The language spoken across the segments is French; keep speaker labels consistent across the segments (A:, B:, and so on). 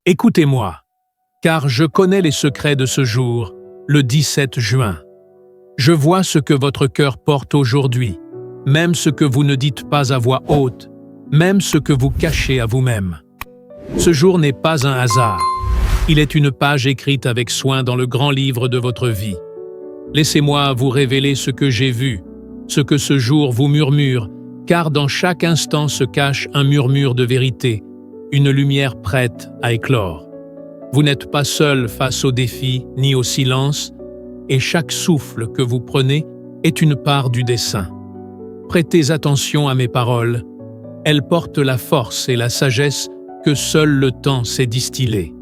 A: Écoutez-moi, car je connais les secrets de ce jour, le 17 juin. Je vois ce que votre cœur porte aujourd'hui, même ce que vous ne dites pas à voix haute, même ce que vous cachez à vous-même. Ce jour n'est pas un hasard. Il est une page écrite avec soin dans le grand livre de votre vie. Laissez-moi vous révéler ce que j'ai vu, ce que ce jour vous murmure, car dans chaque instant se cache un murmure de vérité, une lumière prête à éclore. Vous n'êtes pas seul face aux défis ni au silence, et chaque souffle que vous prenez est une part du dessein. Prêtez attention à mes paroles, elles portent la force et la sagesse que seul le temps sait distiller.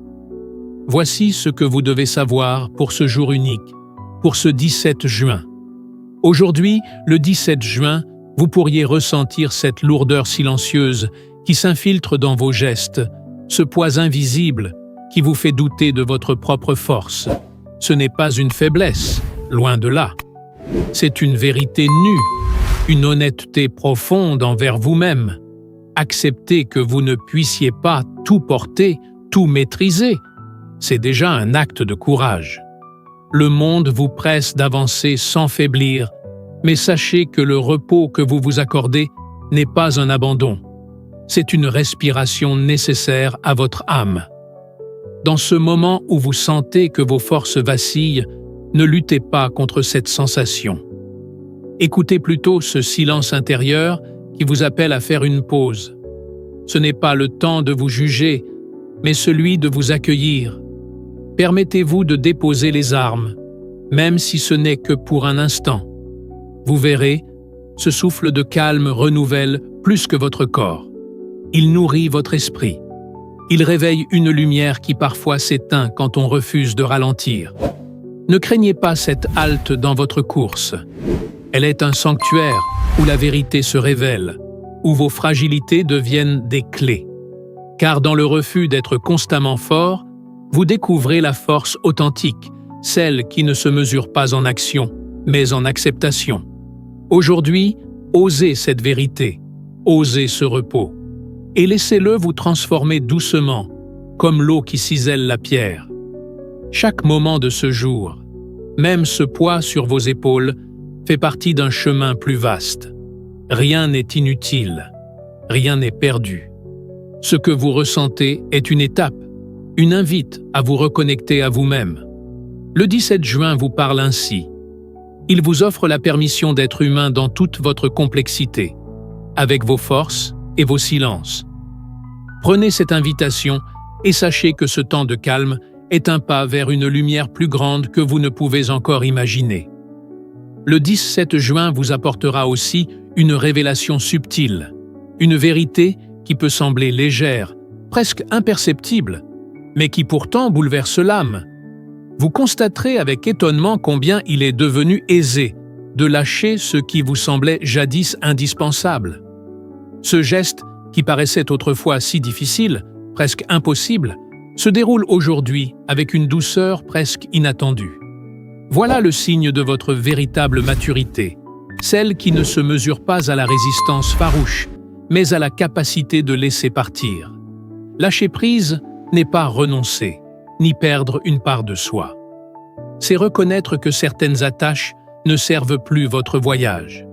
A: Voici ce que vous devez savoir pour ce jour unique, pour ce 17 juin. Aujourd'hui, le 17 juin, vous pourriez ressentir cette lourdeur silencieuse qui s'infiltre dans vos gestes, ce poids invisible qui vous fait douter de votre propre force. Ce n'est pas une faiblesse, loin de là. C'est une vérité nue, une honnêteté profonde envers vous-même. Accepter que vous ne puissiez pas tout porter, tout maîtriser, c'est déjà un acte de courage. Le monde vous presse d'avancer sans faiblir, mais sachez que le repos que vous vous accordez n'est pas un abandon. C'est une respiration nécessaire à votre âme. Dans ce moment où vous sentez que vos forces vacillent, ne luttez pas contre cette sensation. Écoutez plutôt ce silence intérieur qui vous appelle à faire une pause. Ce n'est pas le temps de vous juger, mais celui de vous accueillir. Permettez-vous de déposer les armes, même si ce n'est que pour un instant. Vous verrez, ce souffle de calme renouvelle plus que votre corps. Il nourrit votre esprit. Il réveille une lumière qui parfois s'éteint quand on refuse de ralentir. Ne craignez pas cette halte dans votre course. Elle est un sanctuaire où la vérité se révèle, où vos fragilités deviennent des clés. Car dans le refus d'être constamment fort, vous découvrez la force authentique, celle qui ne se mesure pas en action, mais en acceptation. Aujourd'hui, osez cette vérité, osez ce repos, et laissez-le vous transformer doucement, comme l'eau qui cisèle la pierre. Chaque moment de ce jour, même ce poids sur vos épaules, fait partie d'un chemin plus vaste. Rien n'est inutile, rien n'est perdu. Ce que vous ressentez est une étape, une invite à vous reconnecter à vous-même. Le 17 juin vous parle ainsi. Il vous offre la permission d'être humain dans toute votre complexité, avec vos forces et vos silences. Prenez cette invitation et sachez que ce temps de calme est un pas vers une lumière plus grande que vous ne pouvez encore imaginer. Le 17 juin vous apportera aussi une révélation subtile, une vérité qui peut sembler légère, presque imperceptible, mais qui pourtant bouleverse l'âme. Vous constaterez avec étonnement combien il est devenu aisé de lâcher ce qui vous semblait jadis indispensable. Ce geste, qui paraissait autrefois si difficile, presque impossible, se déroule aujourd'hui avec une douceur presque inattendue. Voilà le signe de votre véritable maturité, celle qui ne se mesure pas à la résistance farouche, mais à la capacité de laisser partir. Lâcher prise n'est pas renoncer, ni perdre une part de soi. C'est reconnaître que certaines attaches ne servent plus votre voyage,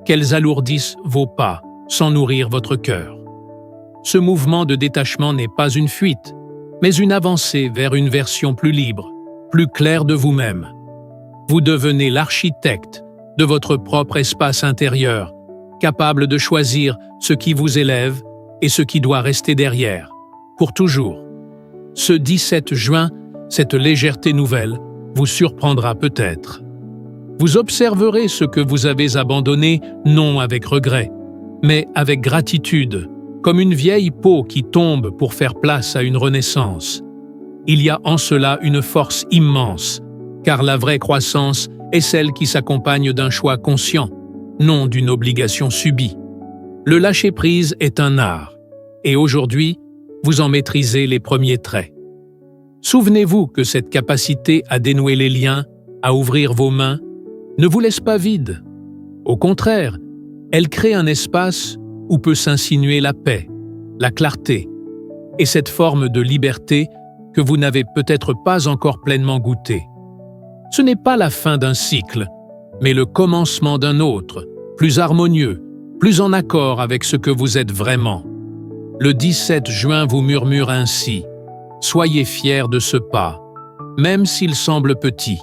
A: qu'elles alourdissent vos pas sans nourrir votre cœur. Ce mouvement de détachement n'est pas une fuite, mais une avancée vers une version plus libre, plus claire de vous-même. Vous devenez l'architecte de votre propre espace intérieur, capable de choisir ce qui vous élève et ce qui doit rester derrière, pour toujours. Ce 17 juin, cette légèreté nouvelle vous surprendra peut-être. Vous observerez ce que vous avez abandonné non avec regret, mais avec gratitude, comme une vieille peau qui tombe pour faire place à une renaissance. Il y a en cela une force immense, car la vraie croissance est celle qui s'accompagne d'un choix conscient, non d'une obligation subie. Le lâcher-prise est un art, et aujourd'hui, vous en maîtrisez les premiers traits. Souvenez-vous que cette capacité à dénouer les liens, à ouvrir vos mains, ne vous laisse pas vide. Au contraire, elle crée un espace où peut s'insinuer la paix, la clarté. et cette forme de liberté que vous n'avez peut-être pas encore pleinement goûtée. Ce n'est pas la fin d'un cycle, mais le commencement d'un autre, plus harmonieux, plus en accord avec ce que vous êtes vraiment. Le 17 juin vous murmure ainsi: soyez fiers de ce pas, même s'il semble petit.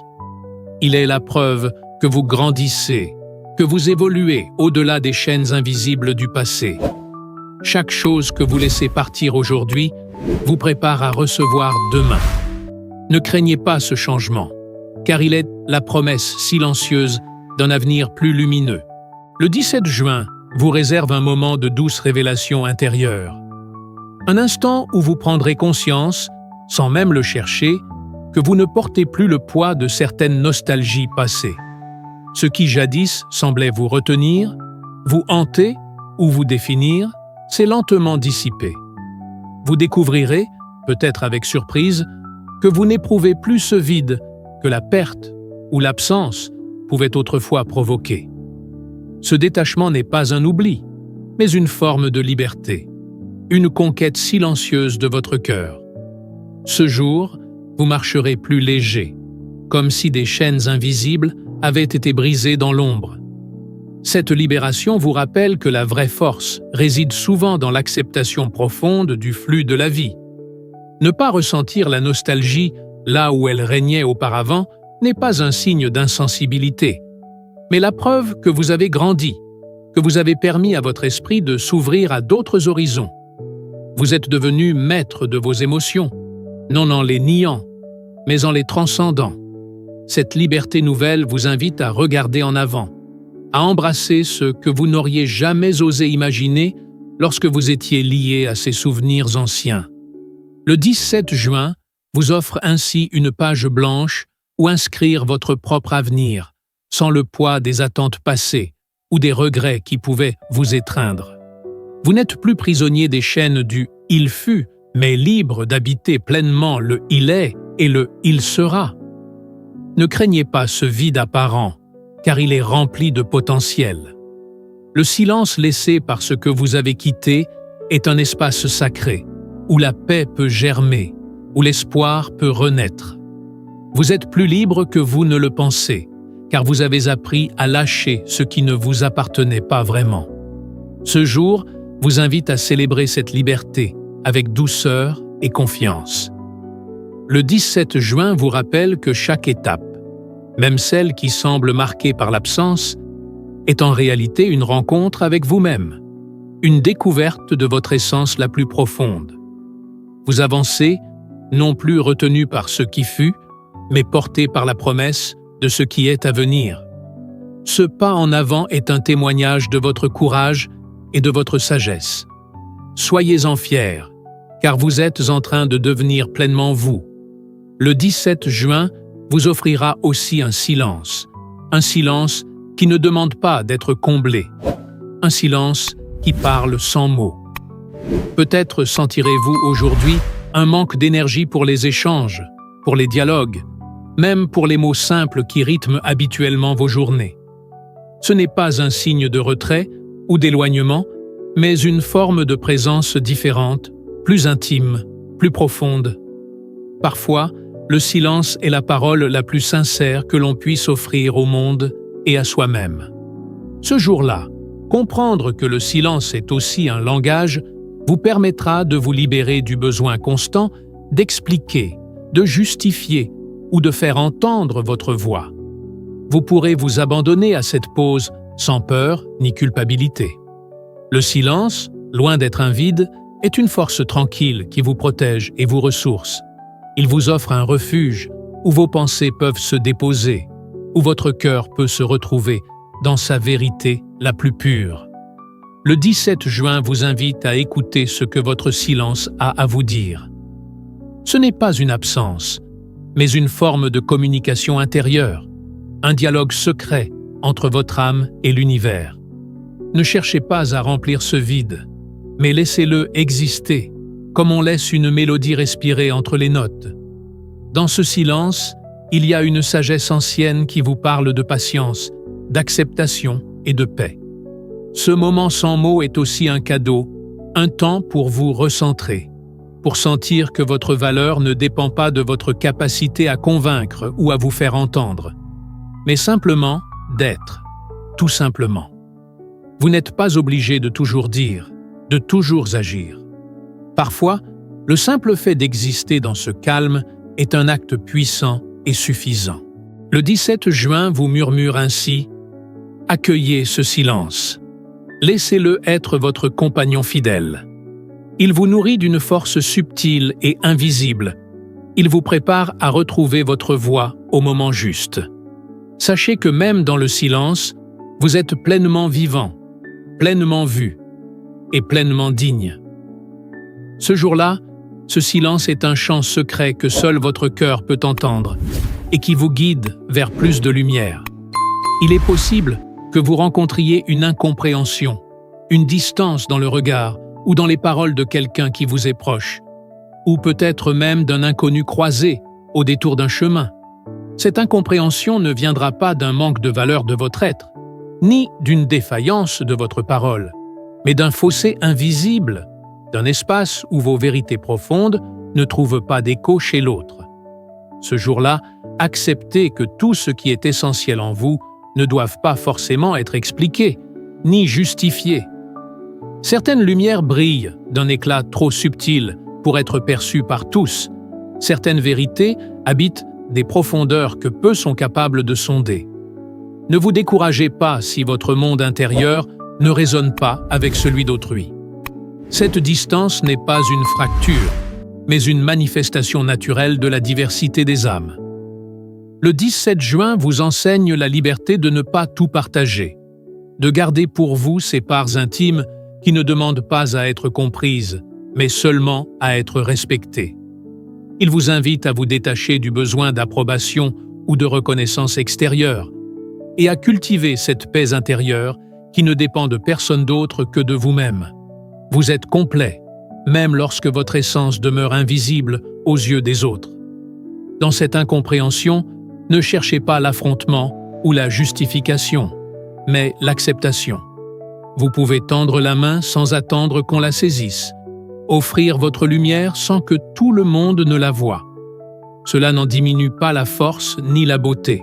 A: Il est la preuve que vous grandissez, que vous évoluez au-delà des chaînes invisibles du passé. Chaque chose que vous laissez partir aujourd'hui vous prépare à recevoir demain. Ne craignez pas ce changement, car il est la promesse silencieuse d'un avenir plus lumineux. Le 17 juin vous réserve un moment de douce révélation intérieure. Un instant où vous prendrez conscience, sans même le chercher, que vous ne portez plus le poids de certaines nostalgies passées. Ce qui jadis semblait vous retenir, vous hanter ou vous définir, s'est lentement dissipé. Vous découvrirez, peut-être avec surprise, que vous n'éprouvez plus ce vide que la perte ou l'absence pouvait autrefois provoquer. Ce détachement n'est pas un oubli, mais une forme de liberté, une conquête silencieuse de votre cœur. Ce jour, vous marcherez plus léger, comme si des chaînes invisibles avaient été brisées dans l'ombre. Cette libération vous rappelle que la vraie force réside souvent dans l'acceptation profonde du flux de la vie. Ne pas ressentir la nostalgie là où elle régnait auparavant n'est pas un signe d'insensibilité, mais la preuve que vous avez grandi, que vous avez permis à votre esprit de s'ouvrir à d'autres horizons. Vous êtes devenu maître de vos émotions, non en les niant, mais en les transcendant. Cette liberté nouvelle vous invite à regarder en avant, à embrasser ce que vous n'auriez jamais osé imaginer lorsque vous étiez lié à ces souvenirs anciens. Le 17 juin vous offre ainsi une page blanche où inscrire votre propre avenir, sans le poids des attentes passées ou des regrets qui pouvaient vous étreindre. Vous n'êtes plus prisonnier des chaînes du « il fut », mais libre d'habiter pleinement le « il est » et le « il sera ». Ne craignez pas ce vide apparent, car il est rempli de potentiel. Le silence laissé par ce que vous avez quitté est un espace sacré, où la paix peut germer, où l'espoir peut renaître. Vous êtes plus libre que vous ne le pensez, car vous avez appris à lâcher ce qui ne vous appartenait pas vraiment. Ce jour vous invite à célébrer cette liberté avec douceur et confiance. Le 17 juin vous rappelle que chaque étape, même celle qui semble marquée par l'absence, est en réalité une rencontre avec vous-même, une découverte de votre essence la plus profonde. Vous avancez, non plus retenu par ce qui fut, mais porté par la promesse de ce qui est à venir. Ce pas en avant est un témoignage de votre courage et de votre sagesse. Soyez-en fiers, car vous êtes en train de devenir pleinement vous. Le 17 juin vous offrira aussi un silence qui ne demande pas d'être comblé, un silence qui parle sans mots. Peut-être sentirez-vous aujourd'hui un manque d'énergie pour les échanges, pour les dialogues, même pour les mots simples qui rythment habituellement vos journées. Ce n'est pas un signe de retrait ou d'éloignement, mais une forme de présence différente, plus intime, plus profonde. Parfois, le silence est la parole la plus sincère que l'on puisse offrir au monde et à soi-même. Ce jour-là, comprendre que le silence est aussi un langage vous permettra de vous libérer du besoin constant d'expliquer, de justifier ou de faire entendre votre voix. Vous pourrez vous abandonner à cette pause sans peur ni culpabilité. Le silence, loin d'être un vide, est une force tranquille qui vous protège et vous ressource. Il vous offre un refuge où vos pensées peuvent se déposer, où votre cœur peut se retrouver dans sa vérité la plus pure. Le 17 juin vous invite à écouter ce que votre silence a à vous dire. Ce n'est pas une absence, mais une forme de communication intérieure, un dialogue secret entre votre âme et l'univers. Ne cherchez pas à remplir ce vide, mais laissez-le exister, comme on laisse une mélodie respirer entre les notes. Dans ce silence, il y a une sagesse ancienne qui vous parle de patience, d'acceptation et de paix. Ce moment sans mots est aussi un cadeau, un temps pour vous recentrer. pour sentir que votre valeur ne dépend pas de votre capacité à convaincre ou à vous faire entendre, mais simplement d'être, tout simplement. Vous n'êtes pas obligé de toujours dire, de toujours agir. Parfois, le simple fait d'exister dans ce calme est un acte puissant et suffisant. Le 17 juin vous murmure ainsi « Accueillez ce silence. Laissez-le être votre compagnon fidèle. Il vous nourrit d'une force subtile et invisible. Il vous prépare à retrouver votre voix au moment juste. Sachez que même dans le silence, vous êtes pleinement vivant, pleinement vu et pleinement digne. Ce jour-là, ce silence est un chant secret que seul votre cœur peut entendre et qui vous guide vers plus de lumière. Il est possible que vous rencontriez une incompréhension, une distance dans le regard ou dans les paroles de quelqu'un qui vous est proche, ou peut-être même d'un inconnu croisé au détour d'un chemin. Cette incompréhension ne viendra pas d'un manque de valeur de votre être, ni d'une défaillance de votre parole, mais d'un fossé invisible, d'un espace où vos vérités profondes ne trouvent pas d'écho chez l'autre. Ce jour-là, acceptez que tout ce qui est essentiel en vous ne doive pas forcément être expliqué, ni justifié. Certaines lumières brillent d'un éclat trop subtil pour être perçues par tous. Certaines vérités habitent des profondeurs que peu sont capables de sonder. Ne vous découragez pas si votre monde intérieur ne résonne pas avec celui d'autrui. Cette distance n'est pas une fracture, mais une manifestation naturelle de la diversité des âmes. Le 17 juin vous enseigne la liberté de ne pas tout partager, de garder pour vous ces parts intimes qui ne demandent pas à être comprises, mais seulement à être respectées. Il vous invite à vous détacher du besoin d'approbation ou de reconnaissance extérieure et à cultiver cette paix intérieure qui ne dépend de personne d'autre que de vous-même. Vous êtes complet, même lorsque votre essence demeure invisible aux yeux des autres. Dans cette incompréhension, ne cherchez pas l'affrontement ou la justification, mais l'acceptation. Vous pouvez tendre la main sans attendre qu'on la saisisse, offrir votre lumière sans que tout le monde ne la voie. Cela n'en diminue pas la force ni la beauté.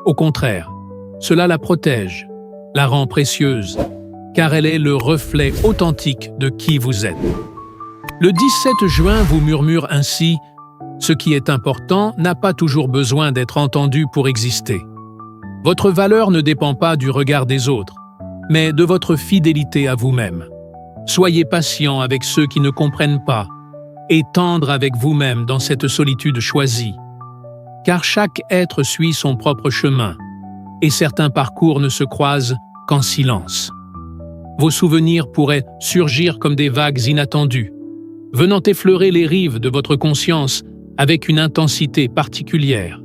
A: Au contraire, cela la protège, la rend précieuse, car elle est le reflet authentique de qui vous êtes. Le 17 juin vous murmure ainsi « Ce qui est important n'a pas toujours besoin d'être entendu pour exister. Votre valeur ne dépend pas du regard des autres, mais de votre fidélité à vous-même. Soyez patient avec ceux qui ne comprennent pas et tendre avec vous-même dans cette solitude choisie. Car chaque être suit son propre chemin et certains parcours ne se croisent qu'en silence. Vos souvenirs pourraient surgir comme des vagues inattendues, venant effleurer les rives de votre conscience avec une intensité particulière.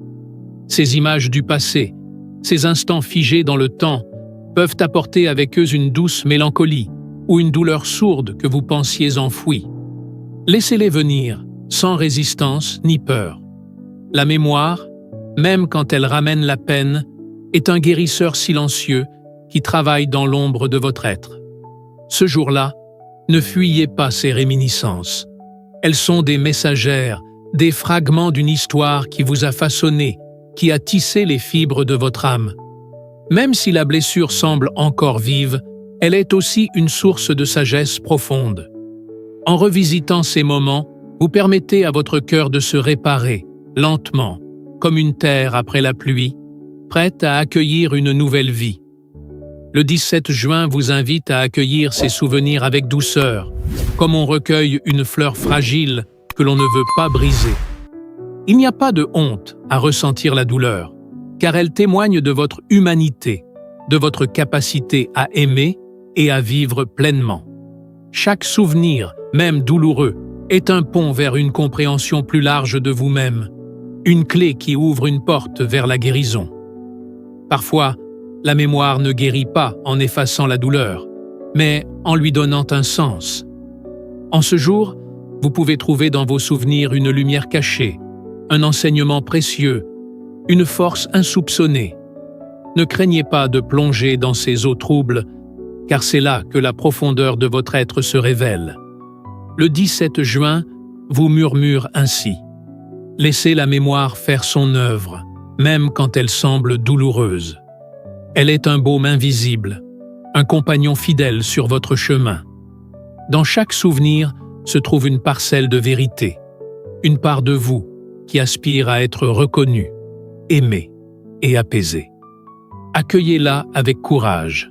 A: Ces images du passé, ces instants figés dans le temps, peuvent apporter avec eux une douce mélancolie ou une douleur sourde que vous pensiez enfouie. Laissez-les venir, sans résistance ni peur. La mémoire, même quand elle ramène la peine, est un guérisseur silencieux qui travaille dans l'ombre de votre être. Ce jour-là, ne fuyez pas ces réminiscences. Elles sont des messagères, des fragments d'une histoire qui vous a façonné, qui a tissé les fibres de votre âme. Même si la blessure semble encore vive, elle est aussi une source de sagesse profonde. En revisitant ces moments, vous permettez à votre cœur de se réparer, lentement, comme une terre après la pluie, prête à accueillir une nouvelle vie. Le 17 juin vous invite à accueillir ces souvenirs avec douceur, comme on recueille une fleur fragile que l'on ne veut pas briser. Il n'y a pas de honte à ressentir la douleur, car elle témoigne de votre humanité, de votre capacité à aimer et à vivre pleinement. Chaque souvenir, même douloureux, est un pont vers une compréhension plus large de vous-même, une clé qui ouvre une porte vers la guérison. Parfois, la mémoire ne guérit pas en effaçant la douleur, mais en lui donnant un sens. En ce jour, vous pouvez trouver dans vos souvenirs une lumière cachée, un enseignement précieux, une force insoupçonnée. Ne craignez pas de plonger dans ces eaux troubles, car c'est là que la profondeur de votre être se révèle. Le 17 juin, vous murmure ainsi. Laissez la mémoire faire son œuvre, même quand elle semble douloureuse. Elle est un baume invisible, un compagnon fidèle sur votre chemin. Dans chaque souvenir se trouve une parcelle de vérité, une part de vous qui aspire à être reconnue, aimée et apaisée. Accueillez-la avec courage,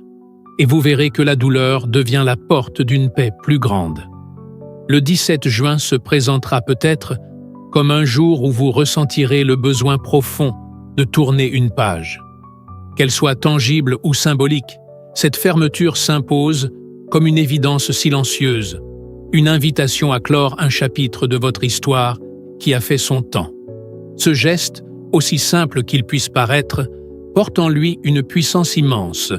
A: et vous verrez que la douleur devient la porte d'une paix plus grande. Le 17 juin se présentera peut-être comme un jour où vous ressentirez le besoin profond de tourner une page. Qu'elle soit tangible ou symbolique, cette fermeture s'impose comme une évidence silencieuse, une invitation à clore un chapitre de votre histoire qui a fait son temps. Ce geste, aussi simple qu'il puisse paraître, porte en lui une puissance immense,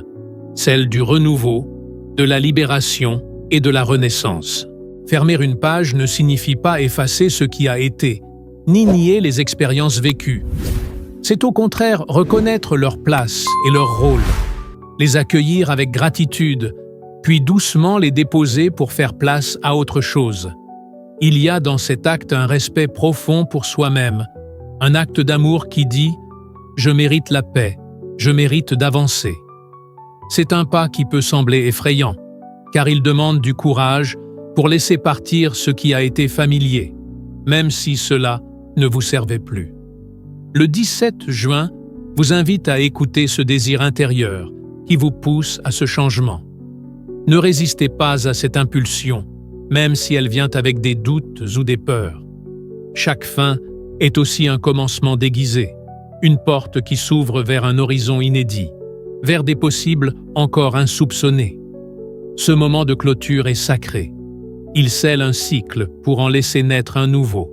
A: celle du renouveau, de la libération et de la renaissance. Fermer une page ne signifie pas effacer ce qui a été, ni nier les expériences vécues. C'est au contraire reconnaître leur place et leur rôle, les accueillir avec gratitude, puis doucement les déposer pour faire place à autre chose. Il y a dans cet acte un respect profond pour soi-même, un acte d'amour qui dit « Je mérite la paix, je mérite d'avancer ». C'est un pas qui peut sembler effrayant, car il demande du courage pour laisser partir ce qui a été familier, même si cela ne vous servait plus. Le 17 juin vous invite à écouter ce désir intérieur qui vous pousse à ce changement. Ne résistez pas à cette impulsion, même si elle vient avec des doutes ou des peurs. Chaque fin est aussi un commencement déguisé, une porte qui s'ouvre vers un horizon inédit, vers des possibles encore insoupçonnés. Ce moment de clôture est sacré. Il scelle un cycle pour en laisser naître un nouveau,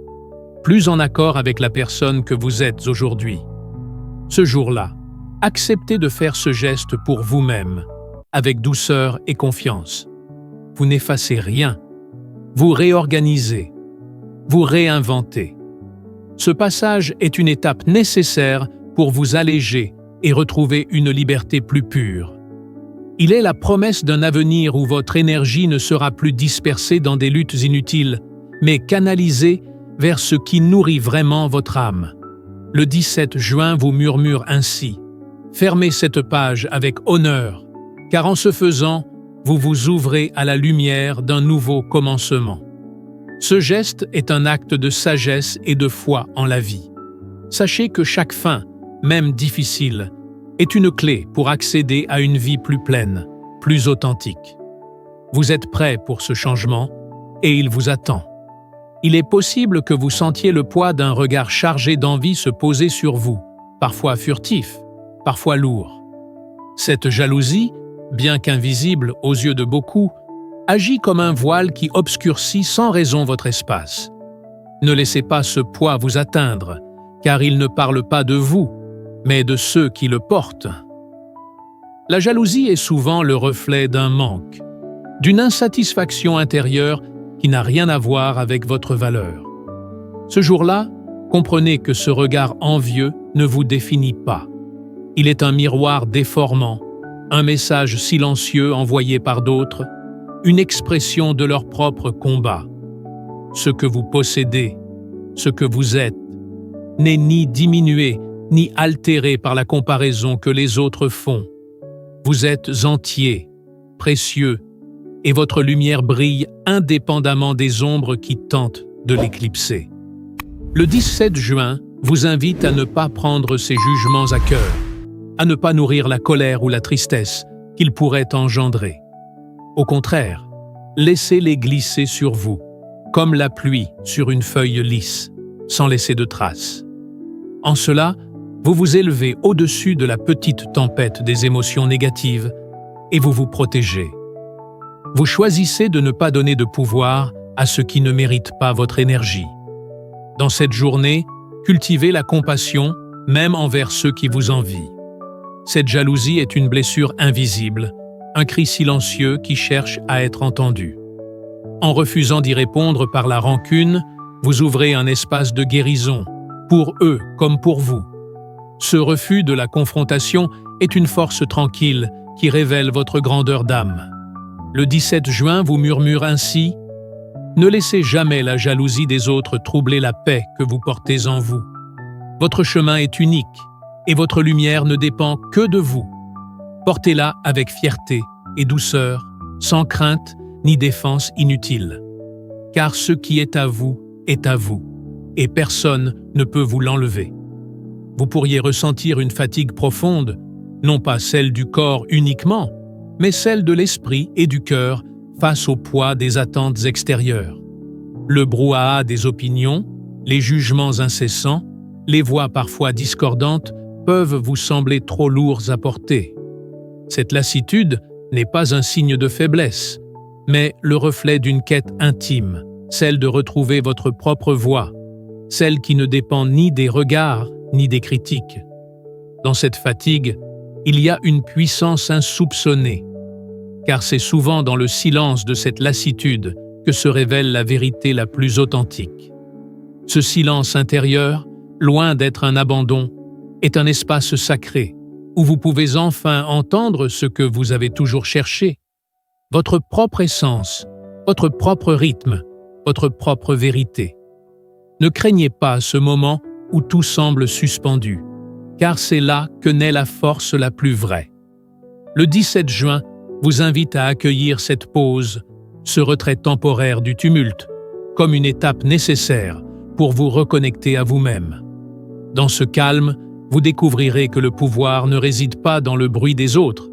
A: plus en accord avec la personne que vous êtes aujourd'hui. Ce jour-là, acceptez de faire ce geste pour vous-même, avec douceur et confiance. Vous n'effacez rien, vous réorganisez, vous réinventez. Ce passage est une étape nécessaire pour vous alléger et retrouver une liberté plus pure. Il est la promesse d'un avenir où votre énergie ne sera plus dispersée dans des luttes inutiles, mais canalisée vers ce qui nourrit vraiment votre âme. Le 17 juin vous murmure ainsi. Fermez cette page avec honneur, car en ce faisant, vous vous ouvrez à la lumière d'un nouveau commencement. Ce geste est un acte de sagesse et de foi en la vie. Sachez que chaque fin, même difficile, est une clé pour accéder à une vie plus pleine, plus authentique. Vous êtes prêt pour ce changement et il vous attend. Il est possible que vous sentiez le poids d'un regard chargé d'envie se poser sur vous, parfois furtif, parfois lourd. Cette jalousie, bien qu'invisible aux yeux de beaucoup, agit comme un voile qui obscurcit sans raison votre espace. Ne laissez pas ce poids vous atteindre, car il ne parle pas de vous, mais de ceux qui le portent. La jalousie est souvent le reflet d'un manque, d'une insatisfaction intérieure qui n'a rien à voir avec votre valeur. Ce jour-là, comprenez que ce regard envieux ne vous définit pas. Il est un miroir déformant, un message silencieux envoyé par d'autres, une expression de leur propre combat. Ce que vous possédez, ce que vous êtes, n'est ni diminué ni altéré par la comparaison que les autres font. Vous êtes entier, précieux, et votre lumière brille indépendamment des ombres qui tentent de l'éclipser. Le 17 juin vous invite à ne pas prendre ces jugements à cœur, à ne pas nourrir la colère ou la tristesse qu'ils pourraient engendrer. Au contraire, laissez-les glisser sur vous, comme la pluie sur une feuille lisse, sans laisser de traces. En cela, vous vous élevez au-dessus de la petite tempête des émotions négatives et vous vous protégez. Vous choisissez de ne pas donner de pouvoir à ceux qui ne méritent pas votre énergie. Dans cette journée, cultivez la compassion, même envers ceux qui vous envient. Cette jalousie est une blessure invisible, un cri silencieux qui cherche à être entendu. En refusant d'y répondre par la rancune, vous ouvrez un espace de guérison, pour eux comme pour vous. Ce refus de la confrontation est une force tranquille qui révèle votre grandeur d'âme. Le 17 juin vous murmure ainsi « Ne laissez jamais la jalousie des autres troubler la paix que vous portez en vous. Votre chemin est unique et votre lumière ne dépend que de vous. Portez-la avec fierté et douceur, sans crainte ni défense inutile. Car ce qui est à vous, et personne ne peut vous l'enlever. Vous pourriez ressentir une fatigue profonde, non pas celle du corps uniquement, mais celle de l'esprit et du cœur face au poids des attentes extérieures. Le brouhaha des opinions, les jugements incessants, les voix parfois discordantes peuvent vous sembler trop lourds à porter. Cette lassitude n'est pas un signe de faiblesse, mais le reflet d'une quête intime, celle de retrouver votre propre voix, celle qui ne dépend ni des regards ni des critiques. Dans cette fatigue, il y a une puissance insoupçonnée, car c'est souvent dans le silence de cette lassitude que se révèle la vérité la plus authentique. Ce silence intérieur, loin d'être un abandon, est un espace sacré où vous pouvez enfin entendre ce que vous avez toujours cherché, votre propre essence, votre propre rythme, votre propre vérité. Ne craignez pas ce moment où tout semble suspendu, car c'est là que naît la force la plus vraie. Le 17 juin vous invite à accueillir cette pause, ce retrait temporaire du tumulte, comme une étape nécessaire pour vous reconnecter à vous-même. Dans ce calme, vous découvrirez que le pouvoir ne réside pas dans le bruit des autres,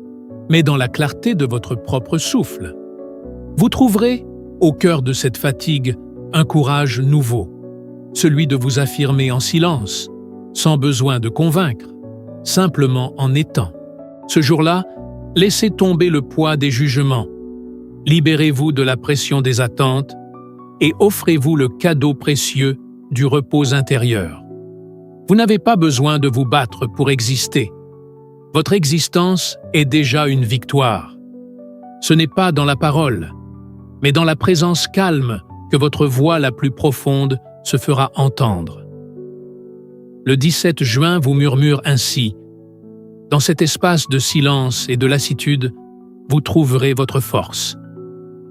A: mais dans la clarté de votre propre souffle. Vous trouverez, au cœur de cette fatigue, un courage nouveau, celui de vous affirmer en silence, sans besoin de convaincre, simplement en étant. Ce jour-là, laissez tomber le poids des jugements, libérez-vous de la pression des attentes et offrez-vous le cadeau précieux du repos intérieur. Vous n'avez pas besoin de vous battre pour exister. Votre existence est déjà une victoire. Ce n'est pas dans la parole, mais dans la présence calme que votre voix la plus profonde se fera entendre. Le 17 juin vous murmure ainsi. Dans cet espace de silence et de lassitude, vous trouverez votre force.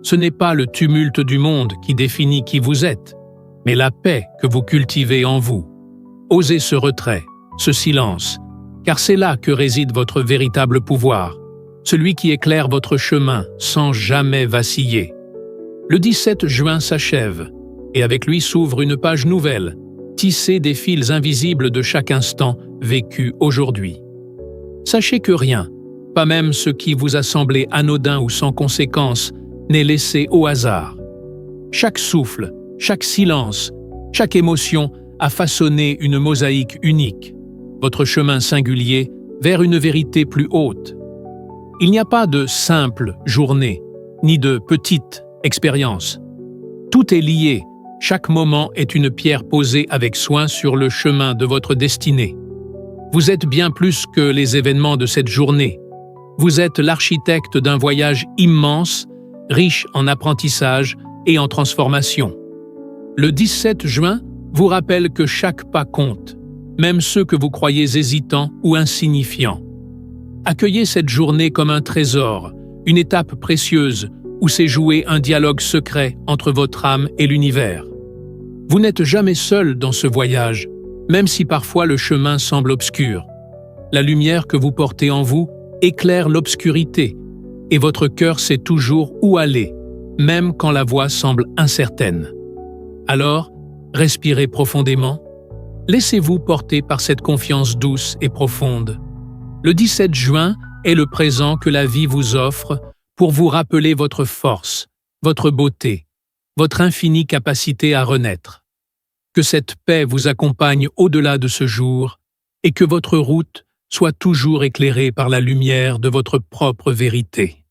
A: Ce n'est pas le tumulte du monde qui définit qui vous êtes, mais la paix que vous cultivez en vous. Osez ce retrait, ce silence, car c'est là que réside votre véritable pouvoir, celui qui éclaire votre chemin sans jamais vaciller. Le 17 juin s'achève, et avec lui s'ouvre une page nouvelle, tissée des fils invisibles de chaque instant vécu aujourd'hui. Sachez que rien, pas même ce qui vous a semblé anodin ou sans conséquence, n'est laissé au hasard. Chaque souffle, chaque silence, chaque émotion a façonné une mosaïque unique, votre chemin singulier vers une vérité plus haute. Il n'y a pas de simple journée, ni de petite expérience. Tout est lié, chaque moment est une pierre posée avec soin sur le chemin de votre destinée. Vous êtes bien plus que les événements de cette journée. Vous êtes l'architecte d'un voyage immense, riche en apprentissage et en transformation. Le 17 juin vous rappelle que chaque pas compte, même ceux que vous croyez hésitants ou insignifiants. Accueillez cette journée comme un trésor, une étape précieuse où s'est joué un dialogue secret entre votre âme et l'univers. Vous n'êtes jamais seul dans ce voyage, même si parfois le chemin semble obscur. La lumière que vous portez en vous éclaire l'obscurité, et votre cœur sait toujours où aller, même quand la voie semble incertaine. Alors, respirez profondément, laissez-vous porter par cette confiance douce et profonde. Le 17 juin est le présent que la vie vous offre pour vous rappeler votre force, votre beauté, votre infinie capacité à renaître. Que cette paix vous accompagne au-delà de ce jour et que votre route soit toujours éclairée par la lumière de votre propre vérité.